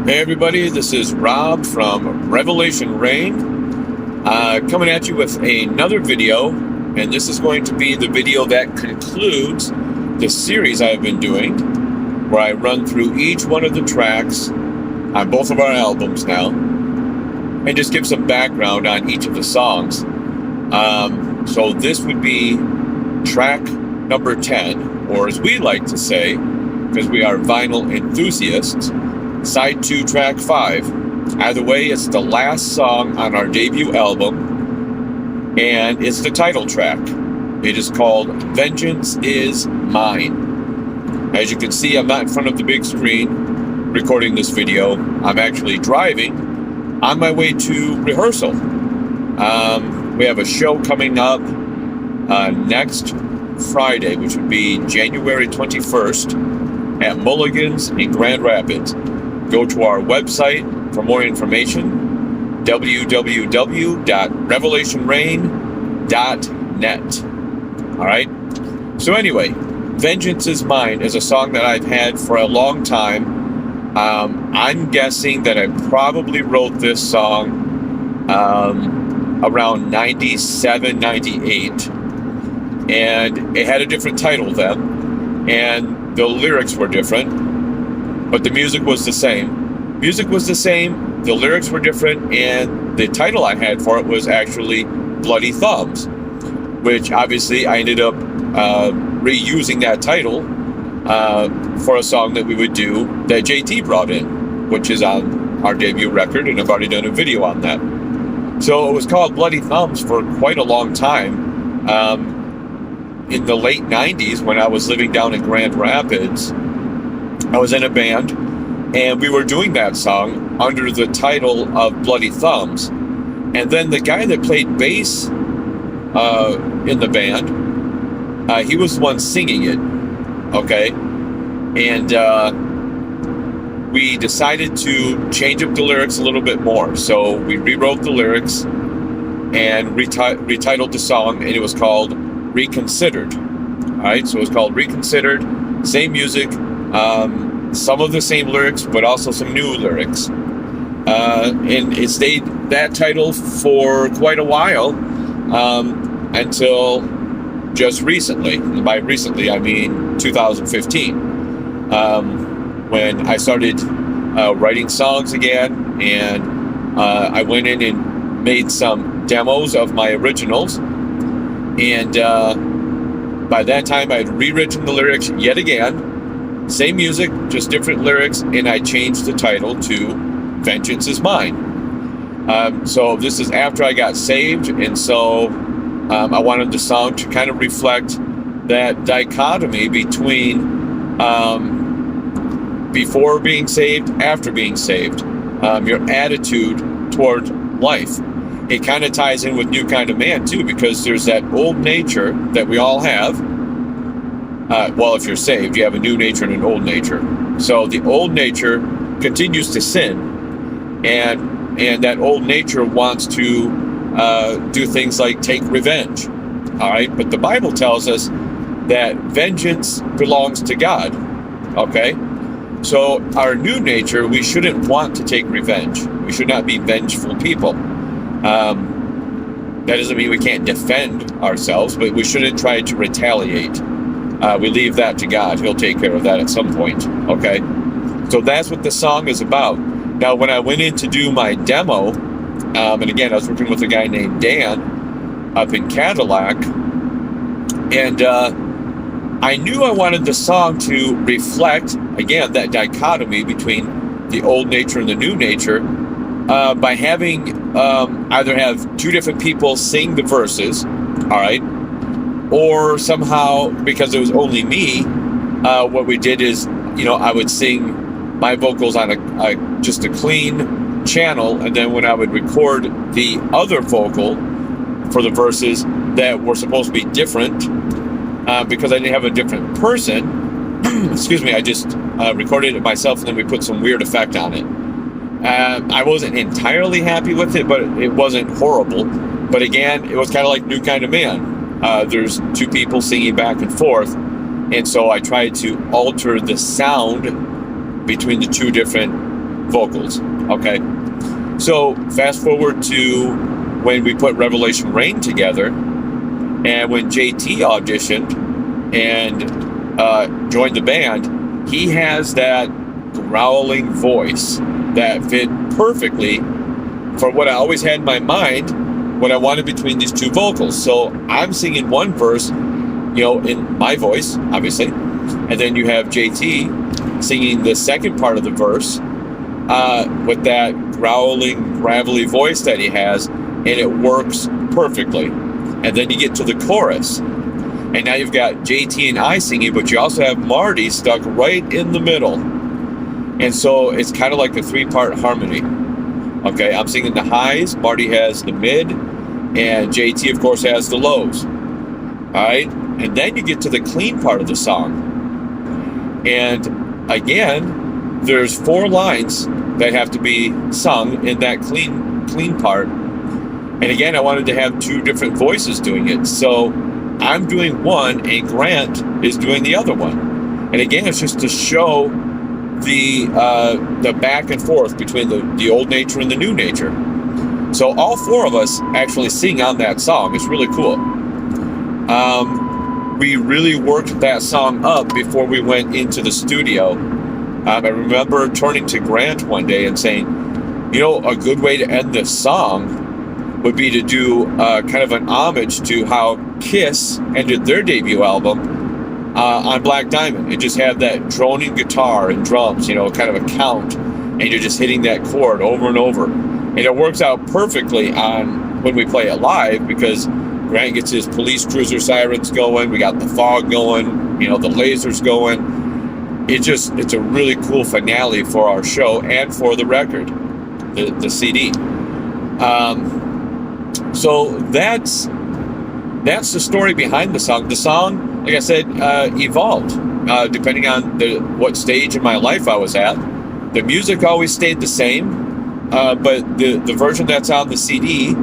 Hey everybody, this is Rob from Revelation Rain, coming at you with another video, and this is going to be the video that concludes the series I've been doing, where I run through each one of the tracks on both of our albums now, and just give some background on each of the songs. So this would be track number 10, or as we like to say, because we are vinyl enthusiasts, Side 2, Track 5. Either way, it's the last song on our debut album, and it's the title track. It is called Vengeance Is Mine. As you can see, I'm not in front of the big screen recording this video. I'm actually driving on my way to rehearsal. We have a show coming up next Friday, which would be January 21st at Mulligan's in Grand Rapids. Go to our website for more information, www.revelationrain.net. All right? So anyway, Vengeance Is Mine is a song that I've had for a long time. I'm guessing that I probably wrote this song around 97, 98. And it had a different title then. And the lyrics were different. But the music was the same. Music was the same, the lyrics were different, and the title I had for it was actually Bloody Thumbs, which obviously I ended up reusing that title for a song that we would do that JT brought in, which is on our debut record, and I've already done a video on that. So it was called Bloody Thumbs for quite a long time. In the late 90s, when I was living down in Grand Rapids, I was in a band, and we were doing that song under the title of Bloody Thumbs. And then the guy that played bass in the band, he was the one singing it, okay? And we decided to change up the lyrics a little bit more. So we rewrote the lyrics and retitled the song, and it was called Reconsidered. All right, so it was called Reconsidered, same music, some of the same lyrics, but also some new lyrics. And it stayed that title for quite a while, until just recently. By recently, I mean 2015, when I started writing songs again, and I went in and made some demos of my originals. And by that time, I had rewritten the lyrics yet again. Same music, just different lyrics, and I changed the title to Vengeance Is Mine. So this is after I got saved, and so I wanted the song to kind of reflect that dichotomy between before being saved, after being saved, your attitude toward life. It kind of ties in with New Kind of Man too, because there's that old nature that we all have. Well, if you're saved, you have a new nature and an old nature. So the old nature continues to sin, and that old nature wants to do things like take revenge. All right, but the Bible tells us that vengeance belongs to God. Okay, so our new nature, we shouldn't want to take revenge. We should not be vengeful people. That doesn't mean we can't defend ourselves, but we shouldn't try to retaliate. We leave that to God. He'll take care of that at some point, okay? So that's what the song is about. Now, when I went in to do my demo, and again, I was working with a guy named Dan up in Cadillac, and I knew I wanted the song to reflect, again, that dichotomy between the old nature and the new nature, by having either have two different people sing the verses, all right? Or somehow, because it was only me, what we did is, I would sing my vocals on just a clean channel, and then when I would record the other vocal for the verses that were supposed to be different, because I didn't have a different person, excuse me, I just recorded it myself, and then we put some weird effect on it. I wasn't entirely happy with it, but it wasn't horrible. But again, it was kind of like New Kind of Man. There's two people singing back and forth, and so I tried to alter the sound between the two different vocals. Okay, so fast forward to when we put Revelation Rain together, and when JT auditioned and joined the band, he has that growling voice that fit perfectly for what I always had in my mind when I wanted between these two vocals. So I'm singing one verse, in my voice, obviously, and then you have JT singing the second part of the verse with that growling, gravelly voice that he has, and it works perfectly. And then you get to the chorus, and now you've got JT and I singing, but you also have Marty stuck right in the middle. And so it's kind of like a three-part harmony. Okay, I'm singing the highs, Marty has the mid, and JT, of course, has the lows. All right, and then you get to the clean part of the song. And again, there's 4 lines that have to be sung in that clean part. And again, I wanted to have 2 different voices doing it. So I'm doing one, and Grant is doing the other one. And again, it's just to show the back and forth between the old nature and the new nature. So all 4 of us actually sing on that song. It's really cool. We really worked that song up before we went into the studio. I remember turning to Grant one day and saying, a good way to end this song would be to do kind of an homage to how Kiss ended their debut album on Black Diamond. And just have that droning guitar and drums, kind of a count, and you're just hitting that chord over and over. And it works out perfectly on when we play it live, because Grant gets his police cruiser sirens going, we got the fog going, the lasers going. It's a really cool finale for our show and for the record, the CD. So that's the story behind the song. The song, like I said, evolved depending on what stage in my life I was at. The music always stayed the same, but the version that's on the CD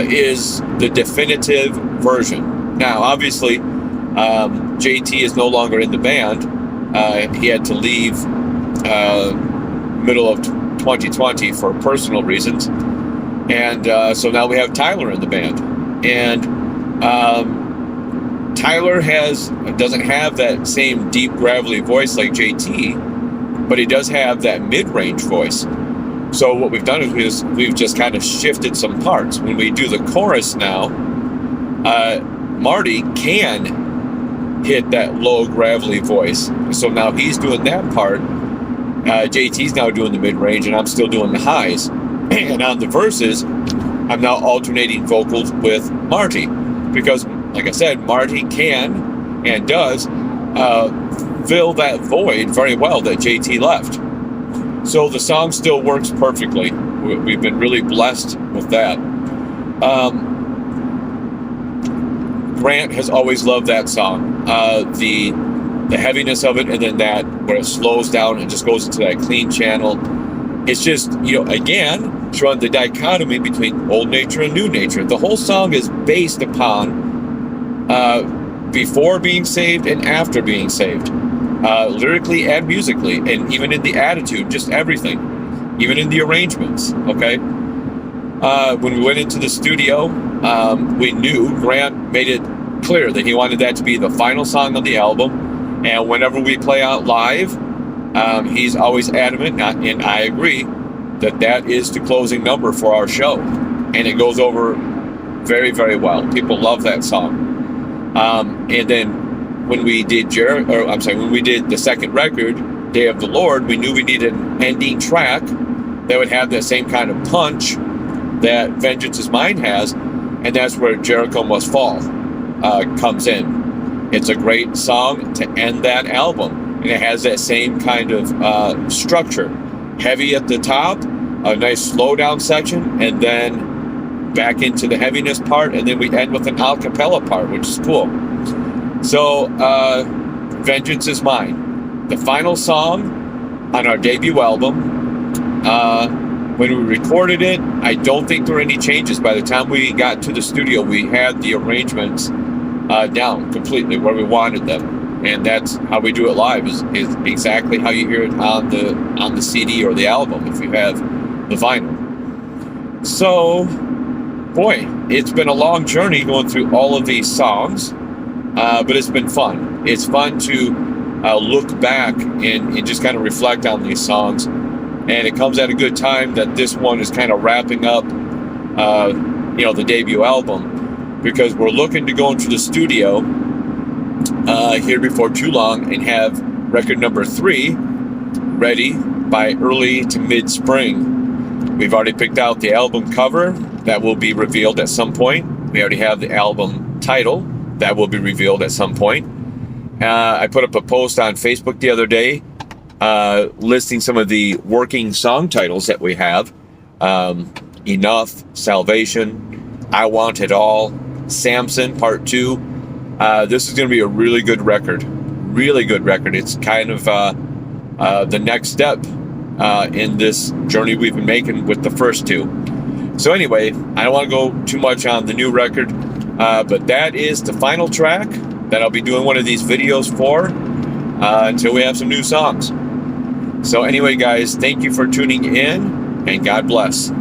is the definitive version. Now, obviously, JT is no longer in the band. He had to leave middle of 2020 for personal reasons. And so now we have Tyler in the band. And Tyler doesn't have that same deep, gravelly voice like JT, but he does have that mid-range voice. So what we've done is we've just kind of shifted some parts. When we do the chorus now, Marty can hit that low, gravelly voice. So now he's doing that part. JT's now doing the mid-range, and I'm still doing the highs. And on the verses, I'm now alternating vocals with Marty, because, like I said, Marty can and does fill that void very well that JT left. So the song still works perfectly. We've been really blessed with that. Grant has always loved that song. The heaviness of it, and then that where it slows down and just goes into that clean channel. It's just, again, showing the dichotomy between old nature and new nature. The whole song is based upon before being saved and after being saved, lyrically and musically, and even in the attitude, just everything, even in the arrangements, okay? When we went into the studio, we knew Grant made it clear that he wanted that to be the final song on the album, and whenever we play out live, he's always adamant, and I agree, that is the closing number for our show. And it goes over very, very well. People love that song. And then when we did when we did the second record, Day of the Lord, we knew we needed an ending track that would have that same kind of punch that Vengeance is Mine has, and that's where Jericho Must Fall comes in. It's a great song to end that album, and it has that same kind of structure. Heavy at the top, a nice slow down section, and then back into the heaviness part, and then we end with an a cappella part, which is cool. So, Vengeance is Mine, the final song on our debut album. When we recorded it, I don't think there were any changes. By the time we got to the studio, we had the arrangements down completely where we wanted them. and that's how we do it live. Is exactly how you hear it on the CD or the album if you have the vinyl. So, boy, it's been a long journey going through all of these songs, but it's been fun. It's fun to look back and just kind of reflect on these songs, and it comes at a good time that this one is kind of wrapping up, the debut album, because we're looking to go into the studio here before too long and have record number 3 ready by early to mid-spring. We've already picked out the album cover that will be revealed at some point. We already have the album title that will be revealed at some point. I put up a post on Facebook the other day listing some of the working song titles that we have. Enough, Salvation, I Want It All, Samson Part 2. This is going to be a really good record. Really good record. It's kind of the next step in this journey we've been making with the first 2. So anyway, I don't want to go too much on the new record, but that is the final track that I'll be doing one of these videos for until we have some new songs. So anyway, guys, thank you for tuning in, and God bless.